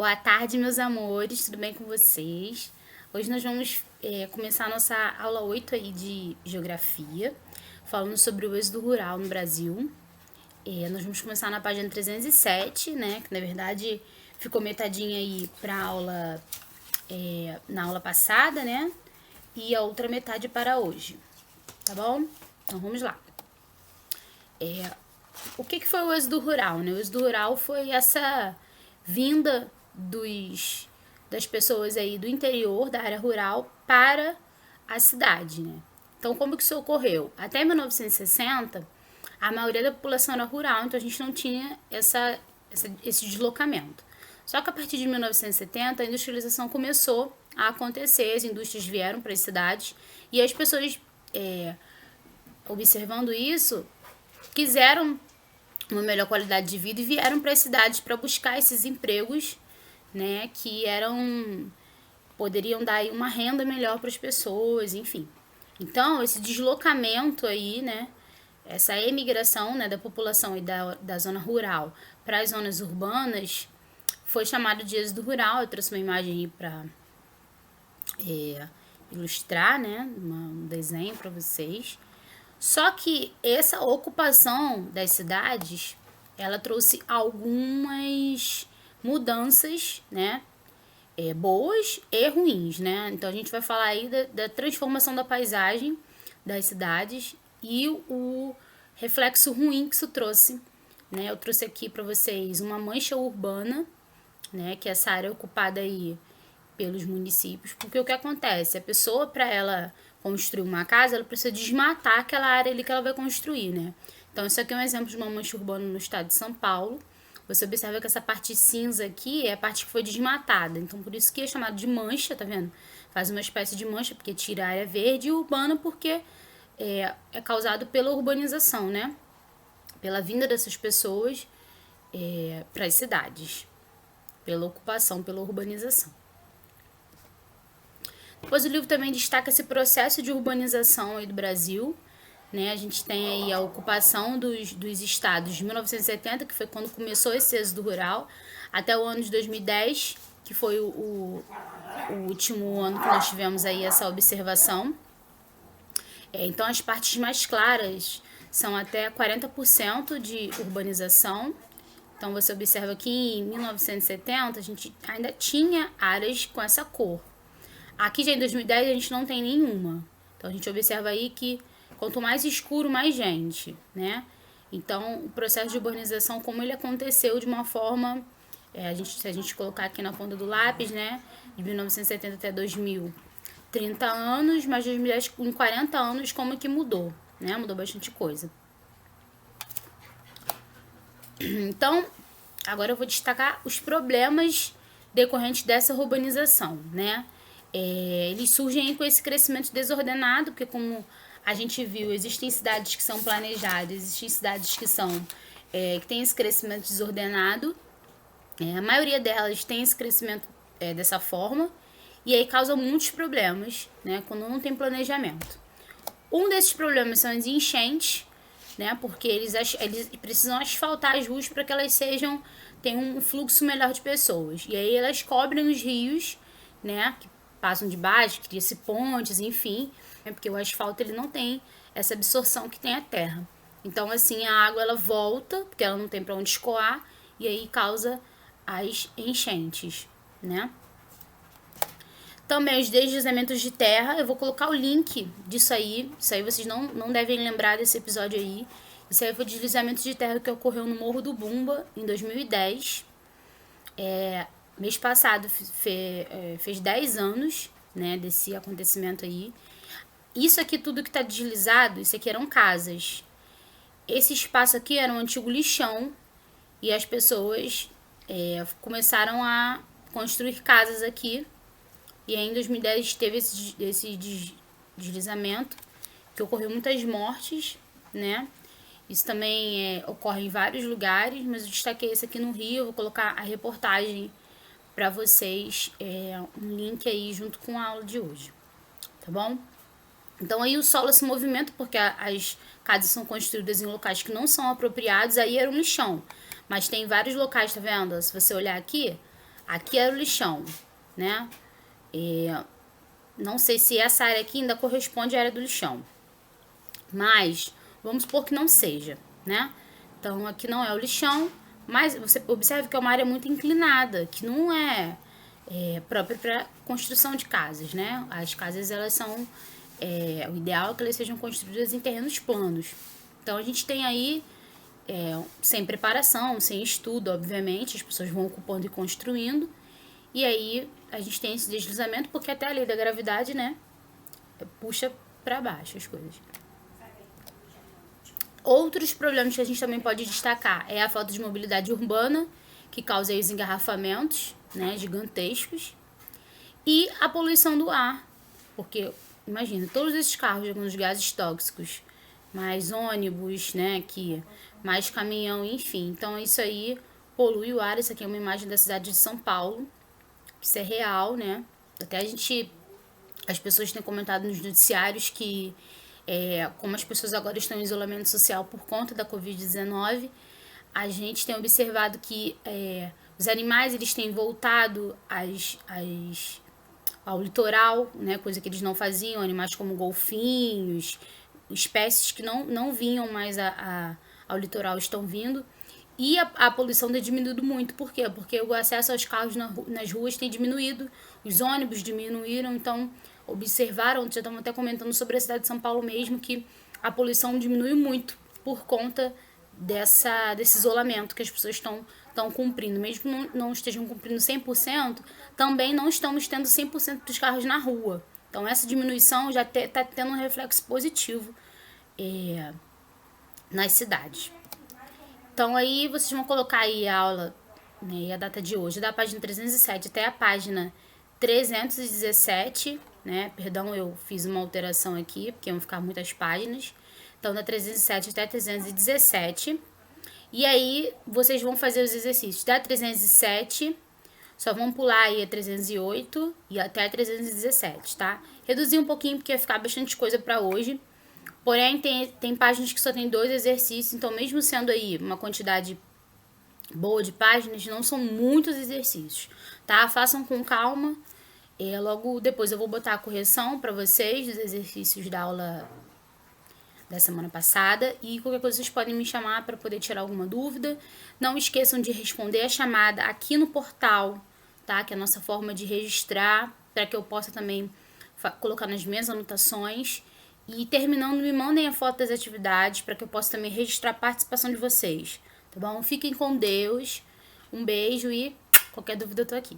Boa tarde, meus amores, tudo bem com vocês? Hoje nós vamos começar a nossa aula 8 aí de Geografia, falando sobre o êxodo rural no Brasil. Nós vamos começar na página 307, né, que na verdade ficou metadinha aí para aula, na aula passada, né, e a outra metade para hoje, tá bom? Então vamos lá. O que foi o êxodo rural, né? O êxodo rural foi essa vinda das pessoas aí do interior, da área rural, para a cidade, né? Então, como que isso ocorreu? Até 1960, a maioria da população era rural, então a gente não tinha esse deslocamento. Só que a partir de 1970, a industrialização começou a acontecer, as indústrias vieram para as cidades e as pessoas, observando isso, quiseram uma melhor qualidade de vida e vieram para as cidades para buscar esses empregos, né, que poderiam dar aí uma renda melhor para as pessoas, enfim. Então, esse deslocamento aí, né, essa emigração, né, da população e da zona rural para as zonas urbanas foi chamado de êxodo rural. Eu trouxe uma imagem aí para ilustrar, né, um desenho para vocês. Só que essa ocupação das cidades, ela trouxe algumas mudanças, né, boas e ruins, né? Então a gente vai falar aí da transformação da paisagem das cidades e o reflexo ruim que isso trouxe, né? Eu trouxe aqui para vocês uma mancha urbana, né, que é essa área ocupada aí pelos municípios, porque o que acontece? A pessoa, para ela construir uma casa, ela precisa desmatar aquela área ali que ela vai construir, né? Então, isso aqui é um exemplo de uma mancha urbana no estado de São Paulo. Você observa que essa parte cinza aqui é a parte que foi desmatada. Então, por isso que é chamado de mancha, tá vendo? Faz uma espécie de mancha, porque tira a área verde, e urbana porque é causado pela urbanização, né? Pela vinda dessas pessoas para as cidades. Pela ocupação, pela urbanização. Depois o livro também destaca esse processo de urbanização aí do Brasil, né? A gente tem aí a ocupação dos estados de 1970, que foi quando começou esse êxodo rural, até o ano de 2010, que foi o último ano que nós tivemos aí essa observação. Então as partes mais claras são até 40% de urbanização. Então você observa que em 1970 a gente ainda tinha áreas com essa cor. Aqui já em 2010 a gente não tem nenhuma. Então a gente observa aí que quanto mais escuro, mais gente, né? Então o processo de urbanização, como ele aconteceu de uma forma, se a gente colocar aqui na ponta do lápis, né? De 1970 até 2000, 30 anos, mas de 2010 em 40 anos como que mudou, né? Mudou bastante coisa. Então, agora eu vou destacar os problemas decorrentes dessa urbanização, né? Eles surgem com esse crescimento desordenado, porque como a gente viu, existem cidades que são planejadas, existem cidades que que têm esse crescimento desordenado, a maioria delas tem esse crescimento dessa forma, e aí causa muitos problemas, né, quando não tem planejamento. Um desses problemas são as enchentes, né, porque eles precisam asfaltar as ruas para que elas tenham um fluxo melhor de pessoas, e aí elas cobrem os rios, né, que passam de baixo, cria-se pontes, enfim, porque o asfalto ele não tem essa absorção que tem a terra. Então, assim, a água ela volta, porque ela não tem para onde escoar, e aí causa as enchentes, né? Também os deslizamentos de terra, eu vou colocar o link disso aí vocês não devem lembrar desse episódio aí. Isso aí foi o deslizamento de terra que ocorreu no Morro do Bumba, em 2010. Mês passado fez 10 anos, né, desse acontecimento aí. Isso aqui tudo que tá deslizado, isso aqui eram casas. Esse espaço aqui era um antigo lixão e as pessoas começaram a construir casas aqui. E aí em 2010 teve esse deslizamento, que ocorreu muitas mortes, né? Isso também ocorre em vários lugares, mas eu destaquei esse aqui no Rio. Eu vou colocar a reportagem para vocês, um link aí junto com a aula de hoje, tá bom? Então aí o solo se movimenta porque as casas são construídas em locais que não são apropriados, aí era um lixão. Mas tem vários locais, tá vendo? Se você olhar aqui, aqui era o lixão, né? Não sei se essa área aqui ainda corresponde à área do lixão, mas vamos supor que não seja, né? Então aqui não é o lixão, mas você observa que é uma área muito inclinada, que não é, própria para construção de casas, né? As casas, elas são, o ideal é que elas sejam construídas em terrenos planos. Então a gente tem aí, sem preparação, sem estudo, obviamente, as pessoas vão ocupando e construindo, e aí a gente tem esse deslizamento, porque até a lei da gravidade, né, puxa para baixo as coisas. Outros problemas que a gente também pode destacar é a falta de mobilidade urbana, que causa aí os engarrafamentos, né, gigantescos, e a poluição do ar, porque imagina, todos esses carros jogando os gases tóxicos, mais ônibus, né, mais caminhão, enfim. Então isso aí polui o ar. Isso aqui é uma imagem da cidade de São Paulo, isso é real, né? Até as pessoas têm comentado nos noticiários que, como as pessoas agora estão em isolamento social por conta da Covid-19, a gente tem observado que os animais, eles têm voltado ao litoral, né, coisa que eles não faziam, animais como golfinhos, espécies que não vinham mais ao litoral estão vindo. E a poluição tem diminuído muito. Por quê? Porque o acesso aos carros nas ruas tem diminuído, os ônibus diminuíram, então observaram, já estamos até comentando sobre a cidade de São Paulo mesmo, que a poluição diminuiu muito por conta desse isolamento que as pessoas estão cumprindo. Mesmo não estejam cumprindo 100%, também não estamos tendo 100% dos carros na rua. Então essa diminuição já está tendo um reflexo positivo nas cidades. Então aí vocês vão colocar aí a aula, né, e a data de hoje, da página 307 até a página 317, né? Perdão, eu fiz uma alteração aqui, porque iam ficar muitas páginas. Então, da 307 até 317. E aí, vocês vão fazer os exercícios da 307, só vão pular aí a 308 e até a 317, tá? Reduzir um pouquinho, porque vai ficar bastante coisa para hoje. Porém, tem páginas que só tem 2 exercícios, então mesmo sendo aí uma quantidade boa de páginas, não são muitos exercícios, tá? Façam com calma. Logo depois eu vou botar a correção para vocês dos exercícios da aula da semana passada, e qualquer coisa vocês podem me chamar para poder tirar alguma dúvida. Não esqueçam de responder a chamada aqui no portal, tá? Que é a nossa forma de registrar, para que eu possa também colocar nas minhas anotações. E terminando, me mandem a foto das atividades para que eu possa também registrar a participação de vocês, tá bom? Fiquem com Deus, um beijo e qualquer dúvida eu tô aqui.